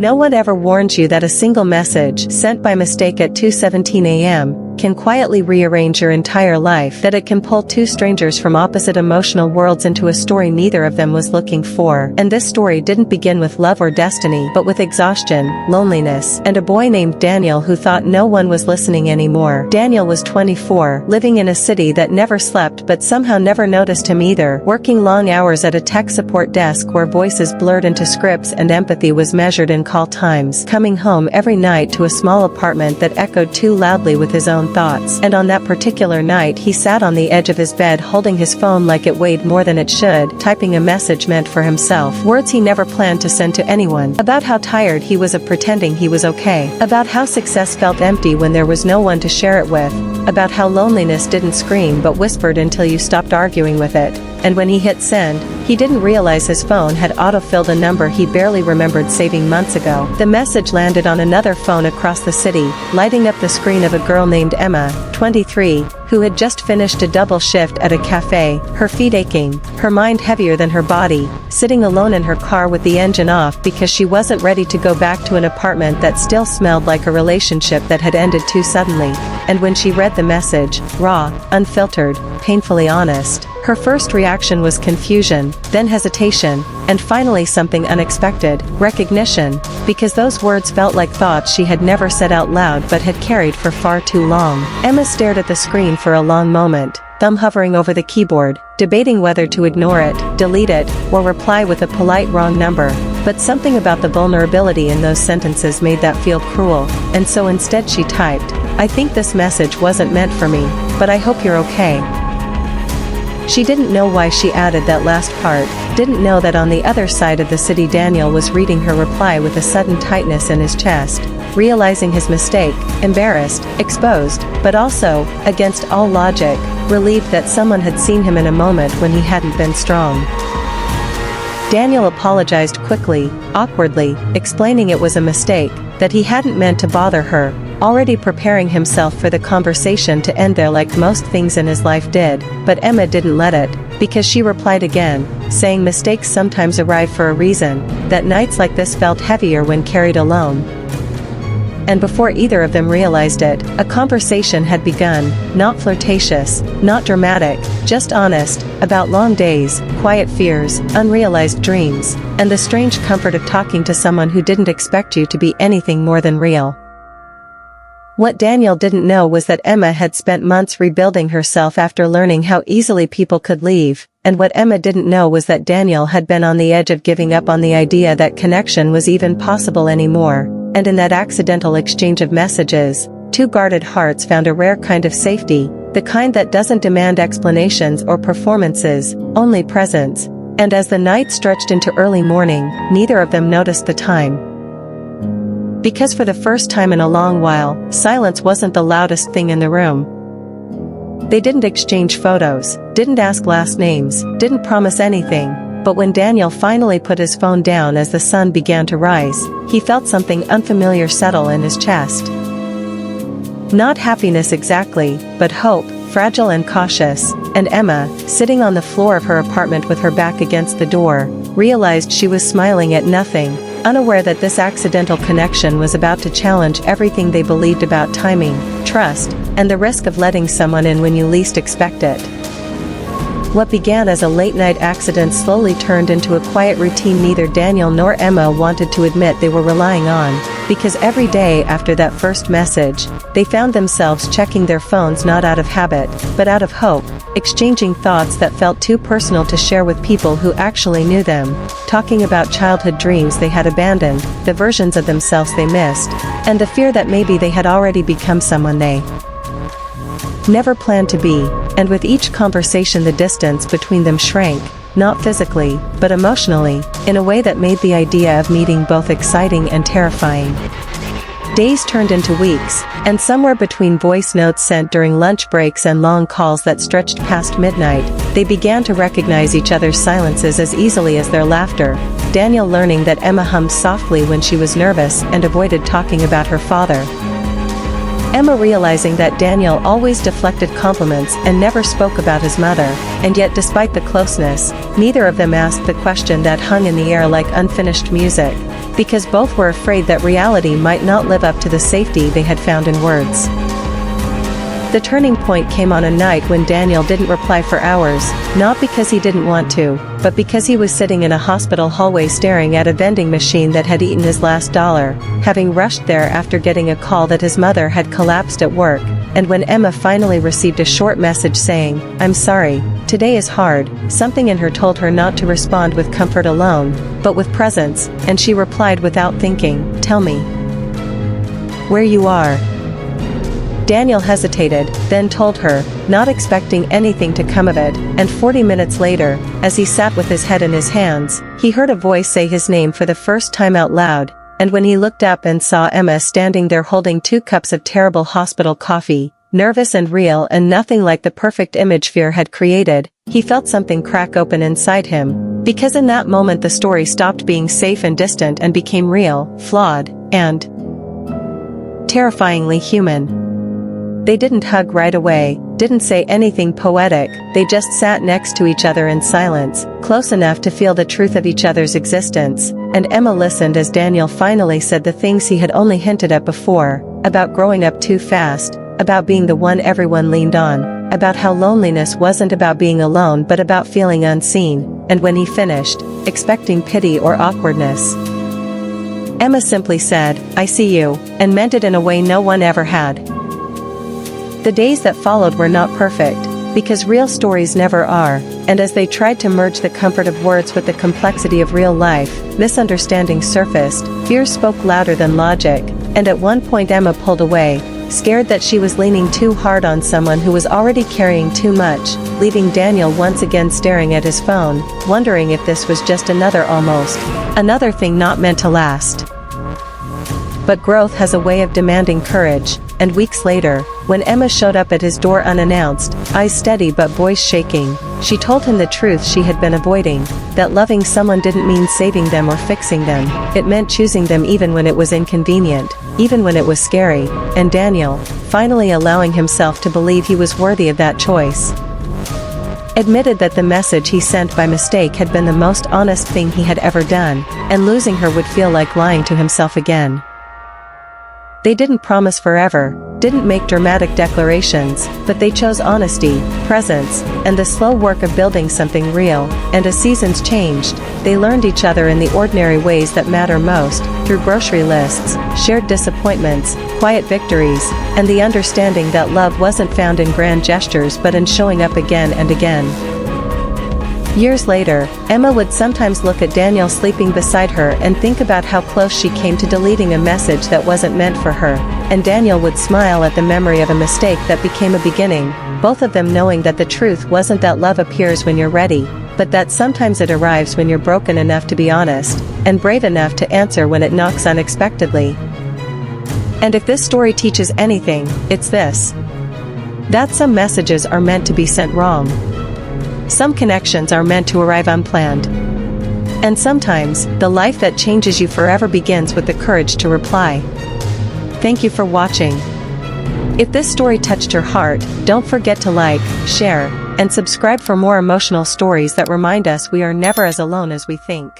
No one ever warns you that a single message sent by mistake at 2:17 a.m. can quietly rearrange your entire life, that it can pull two strangers from opposite emotional worlds into a story neither of them was looking for. And this story didn't begin with love or destiny, but with exhaustion, loneliness, and a boy named Daniel who thought no one was listening anymore. Daniel was 24, living in a city that never slept but somehow never noticed him either, working long hours at a tech support desk where voices blurred into scripts and empathy was measured in call times, coming home every night to a small apartment that echoed too loudly with his own thoughts. And on that particular night he sat on the edge of his bed holding his phone like it weighed more than it should, typing a message meant for himself, words he never planned to send to anyone, about how tired he was of pretending he was okay, about how success felt empty when there was no one to share it with, about how loneliness didn't scream but whispered until you stopped arguing with it. And when he hit send, he didn't realize his phone had auto-filled a number he barely remembered saving months ago. The message landed on another phone across the city, lighting up the screen of a girl named Emma, 23, who had just finished a double shift at a cafe, her feet aching, her mind heavier than her body, sitting alone in her car with the engine off because she wasn't ready to go back to an apartment that still smelled like a relationship that had ended too suddenly. And when she read the message, raw, unfiltered, painfully honest, her first reaction was confusion, then hesitation, and finally something unexpected, recognition, because those words felt like thoughts she had never said out loud but had carried for far too long. Emma stared at the screen for a long moment, thumb hovering over the keyboard, debating whether to ignore it, delete it, or reply with a polite wrong number. But something about the vulnerability in those sentences made that feel cruel, and so instead she typed, "I think this message wasn't meant for me, but I hope you're okay." She didn't know why she added that last part, didn't know that on the other side of the city Daniel was reading her reply with a sudden tightness in his chest, realizing his mistake, embarrassed, exposed, but also, against all logic, relieved that someone had seen him in a moment when he hadn't been strong. Daniel apologized quickly, awkwardly, explaining it was a mistake, that he hadn't meant to bother her, already preparing himself for the conversation to end there like most things in his life did, but Emma didn't let it, because she replied again, saying mistakes sometimes arrive for a reason, that nights like this felt heavier when carried alone. And before either of them realized it, a conversation had begun, not flirtatious, not dramatic, just honest, about long days, quiet fears, unrealized dreams, and the strange comfort of talking to someone who didn't expect you to be anything more than real. What Daniel didn't know was that Emma had spent months rebuilding herself after learning how easily people could leave, and what Emma didn't know was that Daniel had been on the edge of giving up on the idea that connection was even possible anymore, and in that accidental exchange of messages, two guarded hearts found a rare kind of safety, the kind that doesn't demand explanations or performances, only presence. And as the night stretched into early morning, neither of them noticed the time. Because for the first time in a long while, silence wasn't the loudest thing in the room. They didn't exchange photos, didn't ask last names, didn't promise anything, but when Daniel finally put his phone down as the sun began to rise, he felt something unfamiliar settle in his chest. Not happiness exactly, but hope, fragile and cautious, and Emma, sitting on the floor of her apartment with her back against the door, realized she was smiling at nothing, unaware that this accidental connection was about to challenge everything they believed about timing, trust, and the risk of letting someone in when you least expect it. What began as a late-night accident slowly turned into a quiet routine neither Daniel nor Emma wanted to admit they were relying on, because every day after that first message, they found themselves checking their phones not out of habit, but out of hope, exchanging thoughts that felt too personal to share with people who actually knew them, talking about childhood dreams they had abandoned, the versions of themselves they missed, and the fear that maybe they had already become someone they never planned to be. And with each conversation the distance between them shrank, not physically, but emotionally, in a way that made the idea of meeting both exciting and terrifying. Days turned into weeks, and somewhere between voice notes sent during lunch breaks and long calls that stretched past midnight, they began to recognize each other's silences as easily as their laughter, Daniel learning that Emma hummed softly when she was nervous and avoided talking about her father. Emma realizing that Daniel always deflected compliments and never spoke about his mother, and yet despite the closeness, neither of them asked the question that hung in the air like unfinished music, because both were afraid that reality might not live up to the safety they had found in words. The turning point came on a night when Daniel didn't reply for hours, not because he didn't want to, but because he was sitting in a hospital hallway staring at a vending machine that had eaten his last dollar, having rushed there after getting a call that his mother had collapsed at work, and when Emma finally received a short message saying, "I'm sorry, today is hard," something in her told her not to respond with comfort alone, but with presence, and she replied without thinking, "Tell me where you are." Daniel hesitated, then told her, not expecting anything to come of it, and 40 minutes later, as he sat with his head in his hands, he heard a voice say his name for the first time out loud, and when he looked up and saw Emma standing there holding 2 cups of terrible hospital coffee, nervous and real and nothing like the perfect image fear had created, he felt something crack open inside him, because in that moment the story stopped being safe and distant and became real, flawed, and terrifyingly human. They didn't hug right away, didn't say anything poetic, they just sat next to each other in silence, close enough to feel the truth of each other's existence, and Emma listened as Daniel finally said the things he had only hinted at before, about growing up too fast, about being the one everyone leaned on, about how loneliness wasn't about being alone but about feeling unseen, and when he finished, expecting pity or awkwardness, Emma simply said, "I see you," and meant it in a way no one ever had. The days that followed were not perfect, because real stories never are, and as they tried to merge the comfort of words with the complexity of real life, misunderstandings surfaced, fears spoke louder than logic, and at one point Emma pulled away, scared that she was leaning too hard on someone who was already carrying too much, leaving Daniel once again staring at his phone, wondering if this was just another thing not meant to last. But growth has a way of demanding courage, and weeks later, when Emma showed up at his door unannounced, eyes steady but voice shaking, she told him the truth she had been avoiding, that loving someone didn't mean saving them or fixing them, it meant choosing them even when it was inconvenient, even when it was scary, and Daniel, finally allowing himself to believe he was worthy of that choice, admitted that the message he sent by mistake had been the most honest thing he had ever done, and losing her would feel like lying to himself again. They didn't promise forever, didn't make dramatic declarations, but they chose honesty, presence, and the slow work of building something real, and as seasons changed, they learned each other in the ordinary ways that matter most, through grocery lists, shared disappointments, quiet victories, and the understanding that love wasn't found in grand gestures but in showing up again and again. Years later, Emma would sometimes look at Daniel sleeping beside her and think about how close she came to deleting a message that wasn't meant for her, and Daniel would smile at the memory of a mistake that became a beginning, both of them knowing that the truth wasn't that love appears when you're ready, but that sometimes it arrives when you're broken enough to be honest, and brave enough to answer when it knocks unexpectedly. And if this story teaches anything, it's this: that some messages are meant to be sent wrong. Some connections are meant to arrive unplanned. And sometimes, the life that changes you forever begins with the courage to reply. Thank you for watching. If this story touched your heart, don't forget to like, share, and subscribe for more emotional stories that remind us we are never as alone as we think.